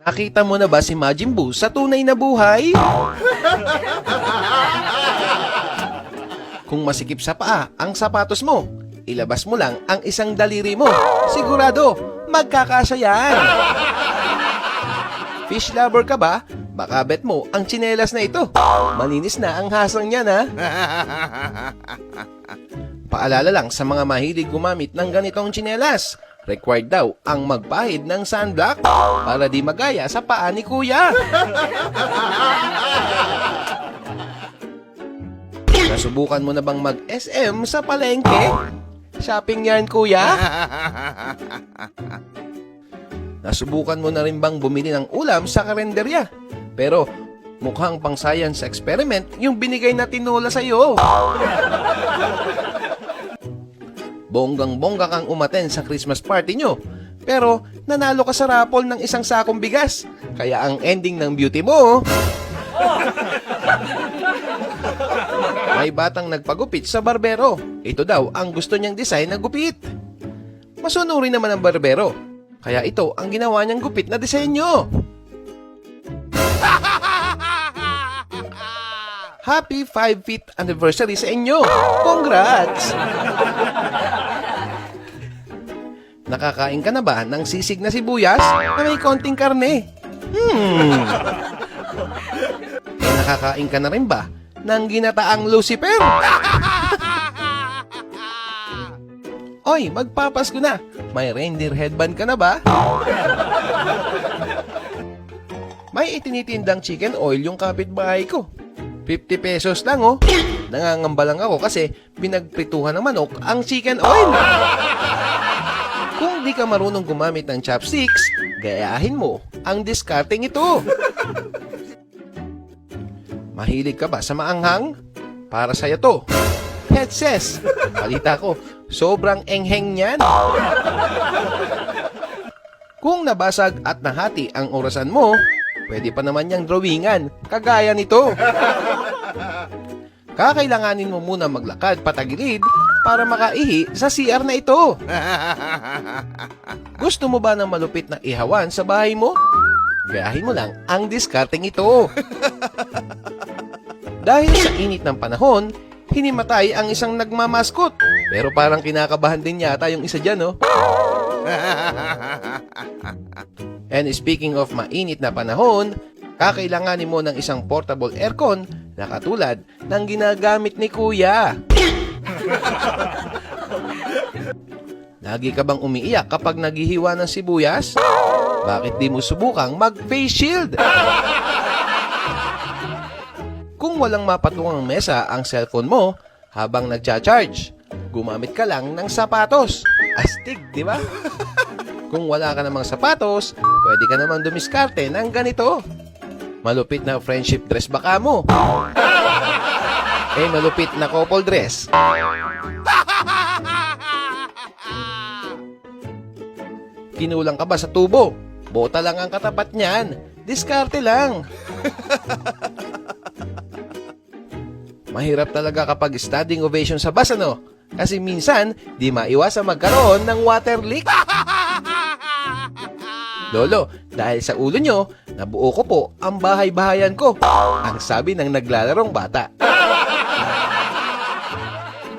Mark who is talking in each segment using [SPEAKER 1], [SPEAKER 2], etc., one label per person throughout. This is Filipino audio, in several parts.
[SPEAKER 1] Nakita mo na ba si Majin Buu sa tunay na buhay? Kung masikip sa paa ang sapatos mo, ilabas mo lang ang isang daliri mo. Sigurado, magkakasya yan. Fish lover ka ba? Baka bet mo ang tsinelas na ito. Malinis na ang hasang niyan, ha? Paalala lang sa mga mahilig gumamit ng ganitong tsinelas. Required daw ang magpahid ng sunblock para di magaya sa paa ni Kuya. Nasubukan mo na bang mag-SM sa palengke? Shopping yan, Kuya? Nasubukan mo na rin bang bumili ng ulam sa karenderya? Pero mukhang pang science experiment yung binigay na tinola sa'yo. Bonggang-bongga kang umaten sa Christmas party nyo. Pero nanalo ka sa raffle ng isang sakong bigas. Kaya ang ending ng beauty mo... May batang nagpagupit sa barbero. Ito daw ang gusto niyang design na gupit. Masunurin naman ang barbero. Kaya ito ang ginawa niyang gupit na disenyo. Happy 5th anniversary sa inyo! Congrats! Nakakain ka na ba ng sisig na sibuyas na may konting karne? Nakakain ka na rin ba ng ginataang Lucifer? Oy, magpapasko na! May reindeer headband ka na ba? May itinitindang chicken oil yung kapitbahay ko. 50 pesos lang, oh. Nangangamba lang ako kasi pinagprituhan ng manok ang chicken oil. Kung di ka marunong gumamit ng chopsticks, gayahin mo ang discarding ito. Mahilig ka ba sa maanghang? Para sa'yo to. Headses. Balita ko, sobrang engheng niyan. Kung nabasag at nahati ang orasan mo, pwede pa naman niyang drawingan, kagaya nito. Kakailanganin mo muna maglakad patagilid para makaihi sa CR na ito. Gusto mo ba ng malupit na ihawan sa bahay mo? Gayahin mo lang ang discarding ito. Dahil sa init ng panahon, hinimatay ang isang nagmamaskot. Pero parang kinakabahan din yata yung isa dyan, no? And speaking of mainit na panahon, kakailanganin mo ng isang portable aircon na katulad ng ginagamit ni Kuya. Lagi ka bang umiiyak kapag naghihiwa ng sibuyas? Bakit di mo subukang mag-face shield? Kung walang mapatungang mesa ang cellphone mo habang nagcha-charge, gumamit ka lang ng sapatos. Astig, di ba? Kung wala ka namang sapatos, pwede ka naman dumiskarte ng ganito. Malupit na friendship dress baka mo. Malupit na couple dress. Kinulang ka ba sa tubo? Bota lang ang katapat niyan. Diskarte lang. Mahirap talaga kapag standing ovation sa bus, ano? Kasi minsan, di maiwasan magkaroon ng water leak. Lolo, dahil sa ulo nyo, nabuo ko po ang bahay-bahayan ko. Ang sabi ng naglalarong bata.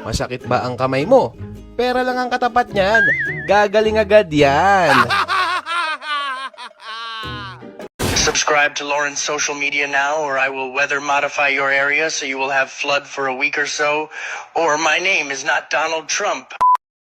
[SPEAKER 1] Masakit ba ang kamay mo? Pera lang ang katapat niyan. Gagaling agad yan.
[SPEAKER 2] Subscribe to Lauren's social media now, or I will weather modify your area so you will have flood for a week or so, or my name is not Donald Trump.